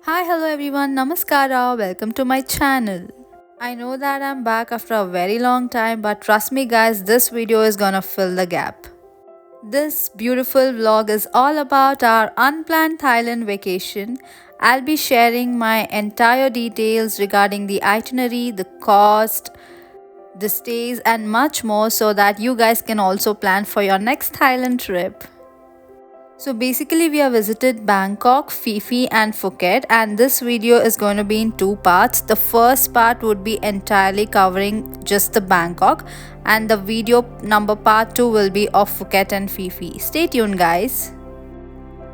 Hi, hello everyone, Namaskara, welcome to my channel. I know that I'm back after a very long time, but trust me, guys, this video is gonna fill the gap. This beautiful vlog is all about our unplanned Thailand vacation. I'll be sharing my entire details regarding the itinerary, the cost, the stays, and much more so that you guys can also plan for your next Thailand trip. So basically we have visited Bangkok, Phi and Phuket, and this video is going to be in two parts. The first part would be entirely covering just the Bangkok, and the video number part 2 will be of Phuket and Phi. Stay tuned, guys.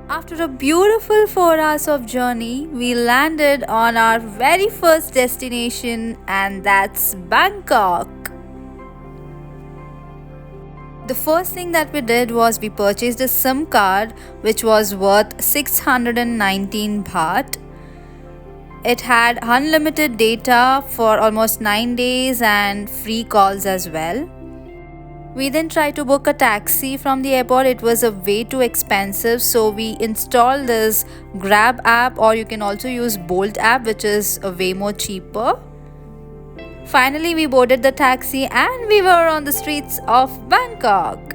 After a beautiful 4 hours of journey, we landed on our very first destination, and that's Bangkok. The first thing that we did was we purchased a SIM card which was worth 619 baht. It had unlimited data for almost 9 days and free calls as well. We then tried to book a taxi from the airport. It was a way too expensive, so we installed this Grab app, or you can also use Bolt app, which is a way more cheaper. Finally, we boarded the taxi and we were on the streets of Bangkok.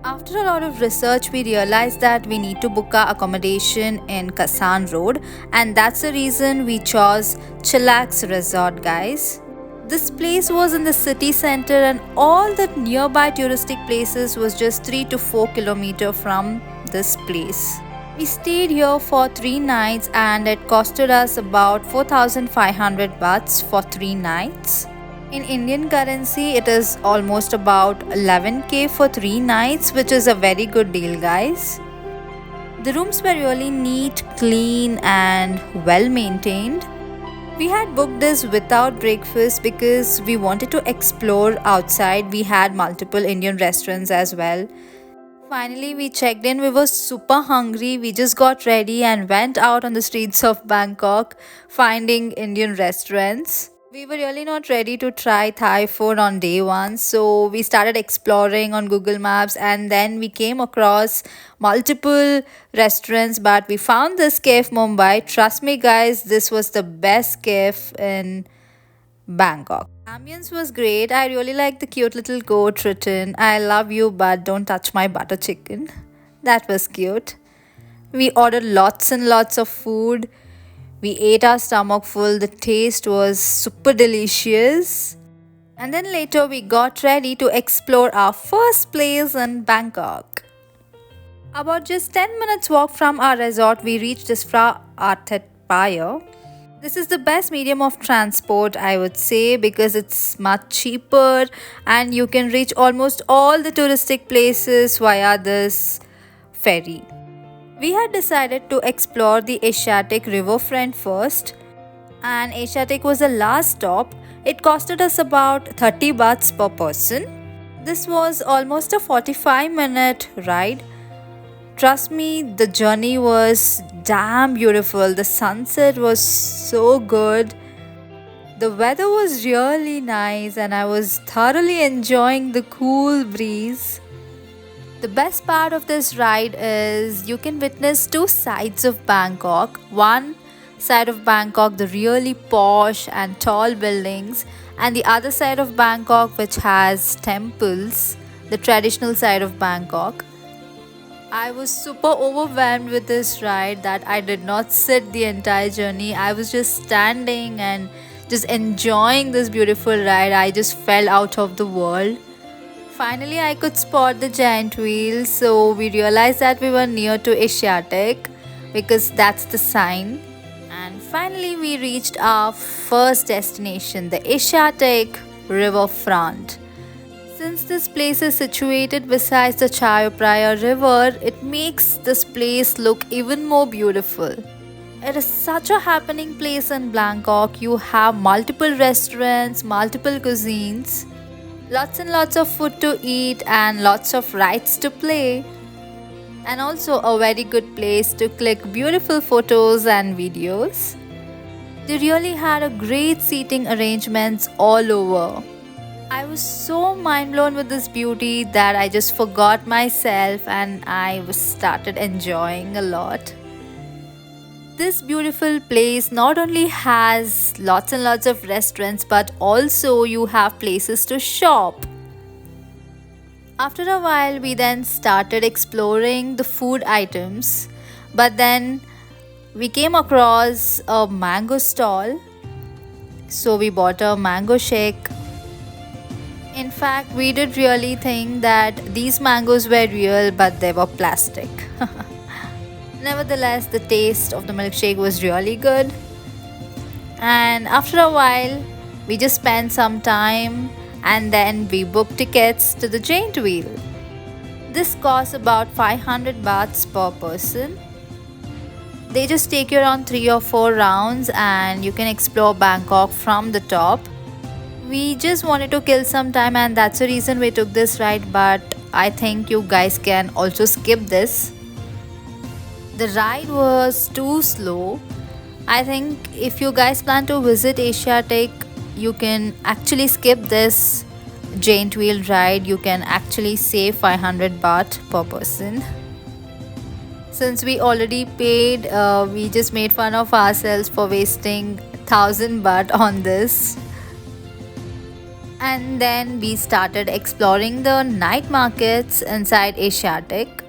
After a lot of research, we realized that we need to book our accommodation in Kasan Road, and that's the reason we chose Chillax Resort, guys. This place was in the city center and all the nearby touristic places was just 3 to 4 kilometers from this place. We stayed here for 3 nights and it costed us about 4,500 bahts for 3 nights. In Indian currency, it is almost about 11k for 3 nights, which is a very good deal, guys. The rooms were really neat, clean and well maintained. We had booked this without breakfast because we wanted to explore outside. We had multiple Indian restaurants as well. Finally, we checked in. We were super hungry. We just got ready and went out on the streets of Bangkok finding Indian restaurants. We were really not ready to try Thai food on day one, so we started exploring on Google Maps and then we came across multiple restaurants, but we found this Cafe Mumbai. Trust me, guys, this was the best cafe in Bangkok. Ambience was great. I really like the cute little quote written, "I love you, but don't touch my butter chicken." That was cute. We ordered lots and lots of food. We ate our stomach full. The taste was super delicious. And then later we got ready to explore our first place in Bangkok. About just 10 minutes walk from our resort, we reached Isfra Arthet Pier. This is the best medium of transport, I would say, because it's much cheaper and you can reach almost all the touristic places via this ferry. We had decided to explore the Asiatic riverfront first, and Asiatic was the last stop. It costed us about 30 bahts per person. This was almost a 45-minute ride. Trust me, the journey was damn beautiful. The sunset was so good. The weather was really nice and I was thoroughly enjoying the cool breeze. The best part of this ride is you can witness two sides of Bangkok. One side of Bangkok, the really posh and tall buildings, and the other side of Bangkok, which has temples, the traditional side of Bangkok. I was super overwhelmed with this ride that I did not sit the entire journey. I was just standing and just enjoying this beautiful ride. I just fell out of the world. Finally, I could spot the giant wheels, so we realized that we were near to Asiatic because that's the sign. And finally, we reached our first destination, the Asiatic riverfront. Since this place is situated beside the Chao Phraya river, it makes this place look even more beautiful. It is such a happening place in Bangkok. You have multiple restaurants, multiple cuisines, lots and lots of food to eat and lots of rides to play. And also a very good place to click beautiful photos and videos. They really had a great seating arrangements all over. I was so mind blown with this beauty that I just forgot myself and I started enjoying a lot. This beautiful place not only has lots and lots of restaurants, but also you have places to shop. After a while, we then started exploring the food items, but then we came across a mango stall, so we bought a mango shake. In fact, we did really think that these mangoes were real, but they were plastic. Nevertheless, the taste of the milkshake was really good. And after a while, we just spent some time and then we booked tickets to the giant wheel. This costs about 500 bahts per person. They just take you around 3 or 4 rounds and you can explore Bangkok from the top. We just wanted to kill some time and that's the reason we took this ride, but I think you guys can also skip this. The ride was too slow. I think if you guys plan to visit Asiatic, you can actually skip this giant wheel ride. You can actually save 500 baht per person. Since we already paid, we just made fun of ourselves for wasting 1000 baht on this. And then we started exploring the night markets inside Asiatic.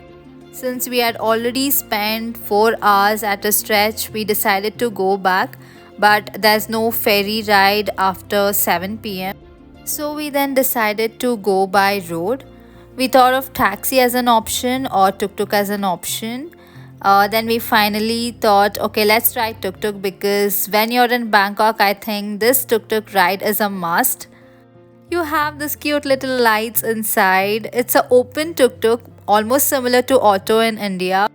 Since we had already spent 4 hours at a stretch, we decided to go back, but there's no ferry ride after 7 p.m. So we then decided to go by road. We thought of taxi as an option or tuk-tuk as an option. Then we finally thought, okay, let's try tuk-tuk because when you're in Bangkok, I think this tuk-tuk ride is a must. You have this cute little lights inside. It's an open tuk-tuk, almost similar to auto in India.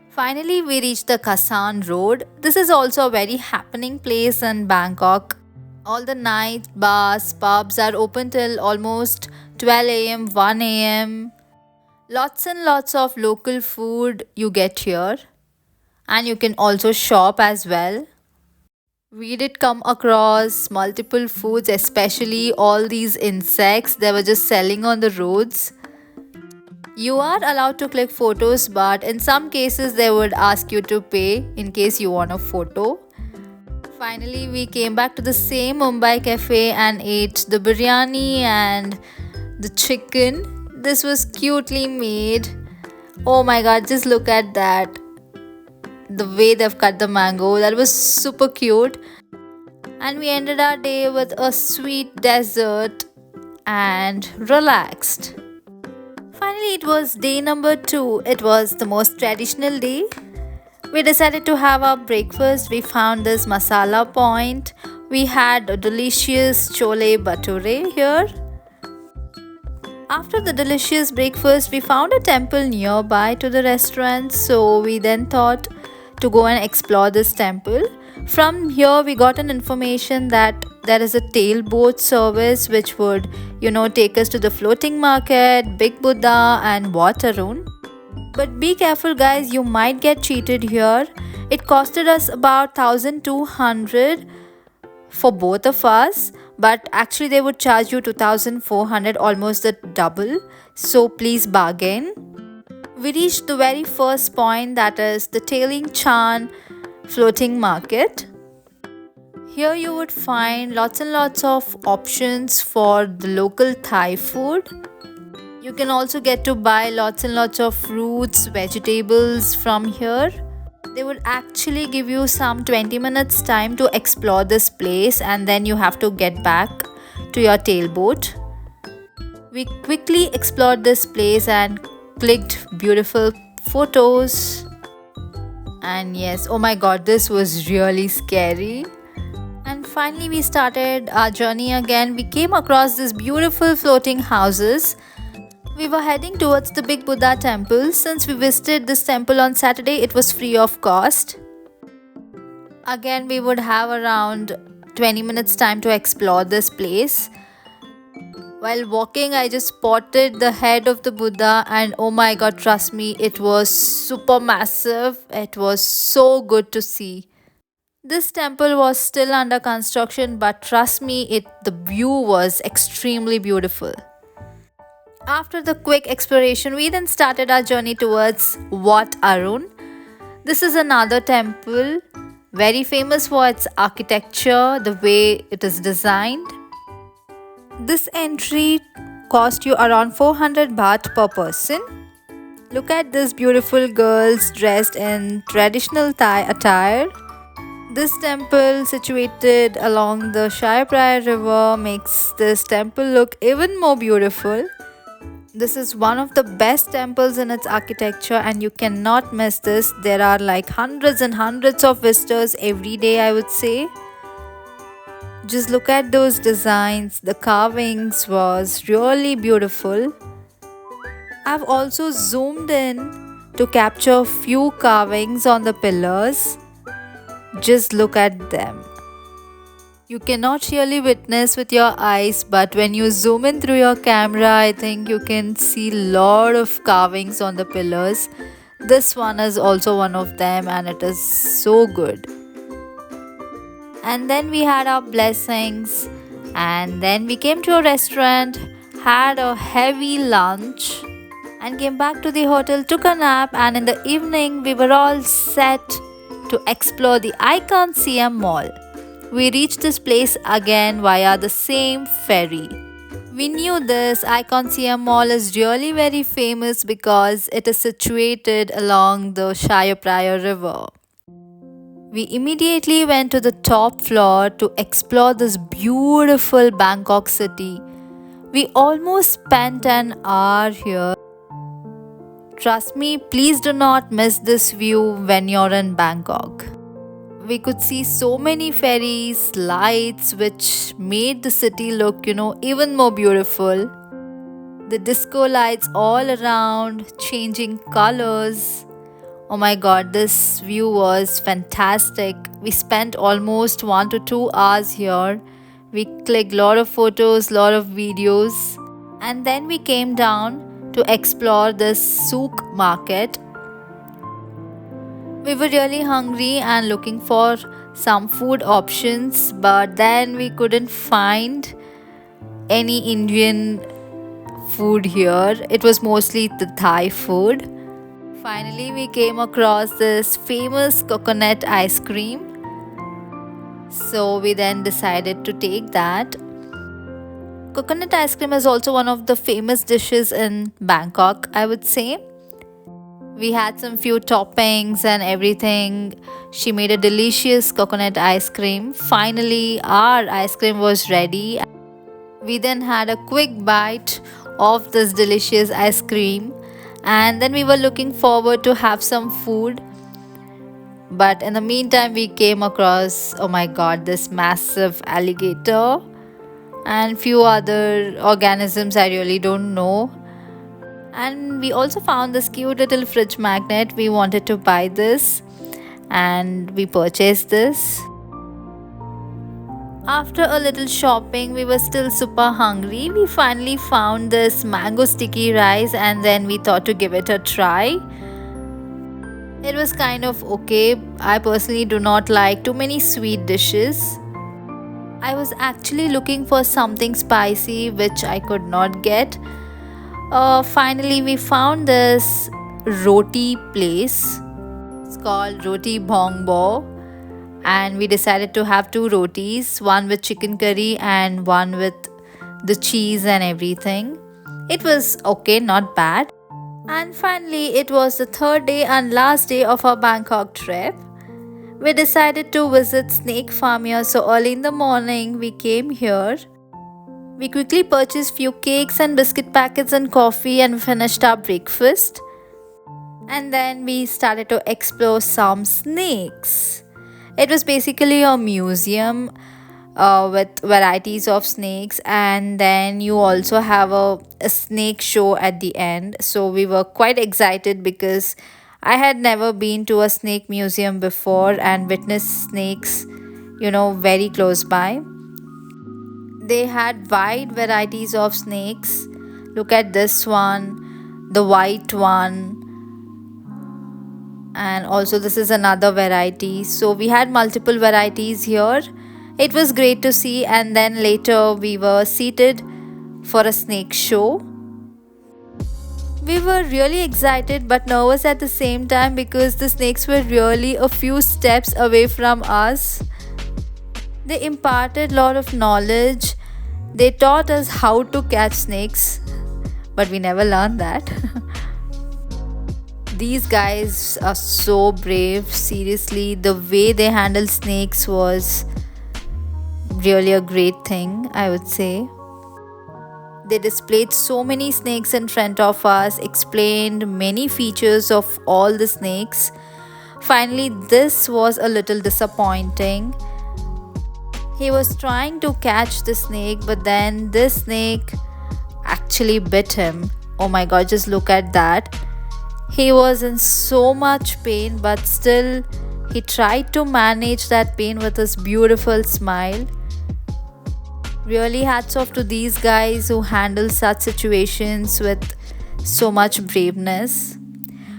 Finally, we reached the Kasan Road. This is also a very happening place in Bangkok. All the night bars, pubs are open till almost 12 a.m., 1 a.m. Lots and lots of local food you get here. And you can also shop as well. We did come across multiple foods, especially all these insects. They were just selling on the roads. You are allowed to click photos, but in some cases they would ask you to pay in case you want a photo. Finally, we came back to the same Mumbai cafe and ate the biryani and the chicken. This was cutely made. Oh my god, just look at that. The way they've cut the mango, that was super cute. And we ended our day with a sweet dessert and relaxed. Finally, it was day number 2. It was the most traditional day. We decided to have our breakfast. We found this masala point. We had a delicious chole bhature here. After the delicious breakfast, we found a temple nearby to the restaurant. So we then thought to go and explore this temple. From here, we got an information that there is a tailboat service which would, take us to the floating market, Big Buddha and Wat Arun. But be careful guys, you might get cheated here. It costed us about 1200 for both of us, but actually they would charge you 2400, almost the double. So please bargain. We reached the very first point, that is the Tailing Chan floating market. Here you would find lots and lots of options for the local Thai food. You can also get to buy lots and lots of fruits, vegetables from here. They would actually give you some 20 minutes time to explore this place and then you have to get back to your tailboat. We quickly explored this place and clicked beautiful photos. And yes, oh my god, this was really scary. And finally we started our journey again. We came across these beautiful floating houses. We were heading towards the Big Buddha temple. Since we visited this temple on Saturday, it was free of cost. Again, we would have around 20 minutes time to explore this place. While walking, I just spotted the head of the Buddha and oh my god, trust me, it was super massive. It was so good to see. This temple was still under construction, but trust me, the view was extremely beautiful. After the quick exploration, we then started our journey towards Wat Arun. This is another temple, very famous for its architecture, the way it is designed. This entry cost you around 400 baht per person. Look at these beautiful girls dressed in traditional Thai attire. This temple, situated along the Shaipraya River, makes this temple look even more beautiful. This is one of the best temples in its architecture, and you cannot miss this. There are like hundreds and hundreds of visitors every day, I would say. Just look at those designs. The carvings was really beautiful. I've also zoomed in to capture a few carvings on the pillars. Just look at them. You cannot really witness with your eyes, but when you zoom in through your camera, I think you can see a lot of carvings on the pillars. This one is also one of them, and it is so good. And then we had our blessings, and then we came to a restaurant, had a heavy lunch, and came back to the hotel, took a nap, and in the evening we were all set to explore the Icon CM Mall. We reached this place again via the same ferry. We knew this Icon CM Mall is really very famous because it is situated along the Shaipraya River. We immediately went to the top floor to explore this beautiful Bangkok city. We almost spent an hour here. Trust me, please do not miss this view when you're in Bangkok. We could see so many ferries, lights, which made the city look, even more beautiful. The disco lights all around, changing colors. Oh my god, this view was fantastic. We spent almost 1 to 2 hours here. We clicked a lot of photos, lot of videos, and then we came down to explore this souk market. We were really hungry and looking for some food options, but then we couldn't find any Indian food here. It was mostly the Thai food. Finally, we came across this famous coconut ice cream. So we then decided to take that. Coconut ice cream is also one of the famous dishes in Bangkok, I would say. We had some few toppings and everything. She made a delicious coconut ice cream. Finally, our ice cream was ready. We then had a quick bite of this delicious ice cream, and then we were looking forward to have some food. But in the meantime, we came across, oh my god, this massive alligator and few other organisms I really don't know. And we also found this cute little fridge magnet. We wanted to buy this and we purchased this. After a little shopping, we were still super hungry. We finally found this mango sticky rice and then we thought to give it a try. It was kind of okay. I personally do not like too many sweet dishes. I was actually looking for something spicy which I could not get. Finally, we found this roti place. It's called Roti Bong Bo, and we decided to have 2 rotis, one with chicken curry and one with the cheese and everything. It was okay, not bad. And finally, it was the 3rd day and last day of our Bangkok trip. We decided to visit Snake Farm here, so early in the morning we came here. We quickly purchased few cakes and biscuit packets and coffee and finished our breakfast. And then we started to explore some snakes. It was basically a museum with varieties of snakes, and then you also have a snake show at the end. So we were quite excited because I had never been to a snake museum before and witnessed snakes, very close by. They had wide varieties of snakes. Look at this one, the white one, and also this is another variety. So we had multiple varieties here. It was great to see, and then later we were seated for a snake show. We were really excited but nervous at the same time because the snakes were really a few steps away from us. They imparted a lot of knowledge. They taught us how to catch snakes, but we never learned that. These guys are so brave. Seriously, the way they handle snakes was really a great thing, I would say. They displayed so many snakes in front of us, explained many features of all the snakes. Finally, this was a little disappointing. He was trying to catch the snake, but then this snake actually bit him. Oh my god, just look at that. He was in so much pain, but still, he tried to manage that pain with his beautiful smile. Really, hats off to these guys who handle such situations with so much braveness.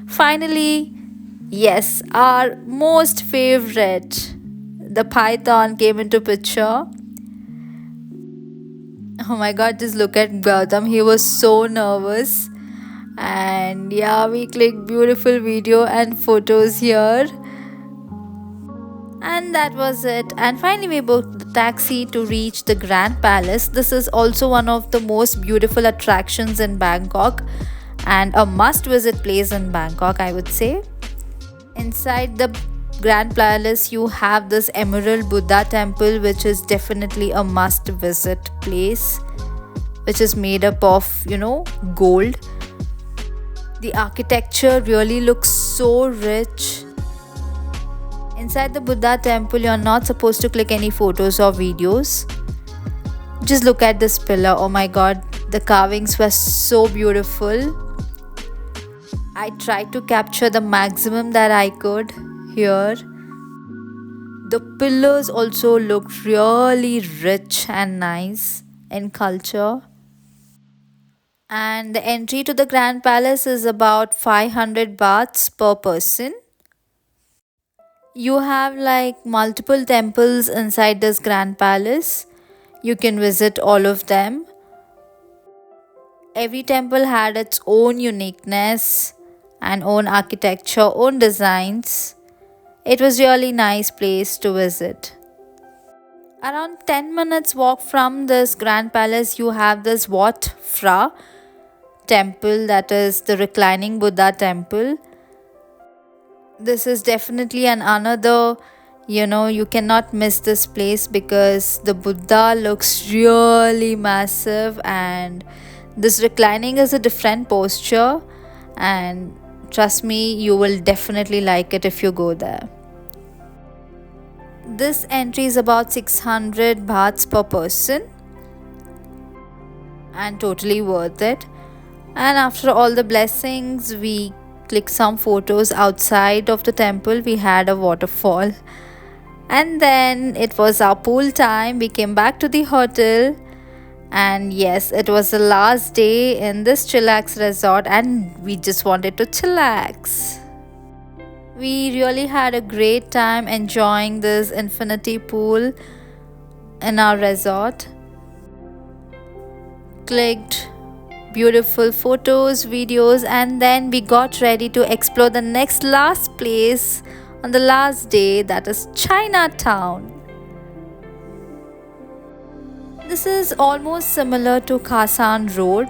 Finally, yes, our most favorite, the python came into picture. Oh my god, just look at Gautam. He was so nervous. And yeah, we clicked beautiful video and photos here. And that was it. And finally, we booked the taxi to reach the Grand Palace. This is also one of the most beautiful attractions in Bangkok and a must visit place in Bangkok, I would say. Inside the Grand Palace, you have this Emerald Buddha temple, which is definitely a must visit place, which is made up of, gold. The architecture really looks so rich. Inside the Buddha temple, you're not supposed to click any photos or videos. Just look at this pillar. Oh my god, the carvings were so beautiful. I tried to capture the maximum that I could here. The pillars also looked really rich and nice in culture. And the entry to the Grand Palace is about 500 bahts per person. You have like multiple temples inside this Grand Palace. You can visit all of them. Every temple had its own uniqueness and own architecture, own designs. It was really nice place to visit. Around 10 minutes walk from this Grand Palace, you have this Wat Phra temple, that is the reclining Buddha temple. This is definitely an another, you cannot miss this place because the Buddha looks really massive, and this reclining is a different posture, and trust me, you will definitely like it if you go there. This entry is about 600 bahts per person and totally worth it. And after all the blessings, we clicked some photos outside of the temple. We had a waterfall. And then it was our pool time. We came back to the hotel. And yes, it was the last day in this chillax resort and we just wanted to chillax. We really had a great time enjoying this infinity pool in our resort. Clicked beautiful photos, videos, and then we got ready to explore the next last place on the last day, that is Chinatown. This is almost similar to Khasan Road.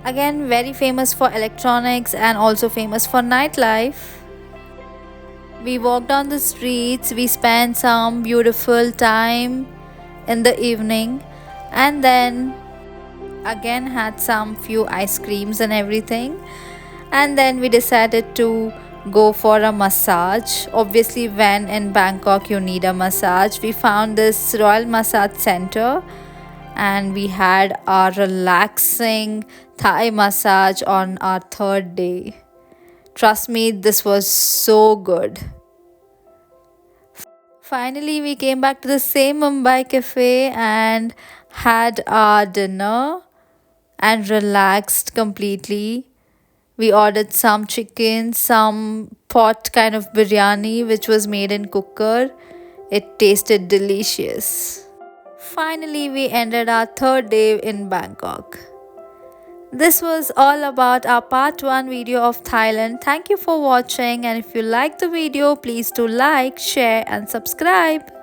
Again, very famous for electronics and also famous for nightlife. We walked on the streets, we spent some beautiful time in the evening, and then again had some few ice creams and everything. And then we decided to go for a massage. Obviously, when in Bangkok you need a massage, we found this Royal Massage Center and we had our relaxing Thai massage on our third day. Trust me, this was so good. Finally, we came back to the same Mumbai cafe and had our dinner and relaxed completely. We ordered some chicken, some pot kind of biryani which was made in cooker. It tasted delicious. Finally, we ended our third day in Bangkok. This was all about our part 1 video of Thailand. Thank you for watching, and if you like the video, please do like, share and subscribe.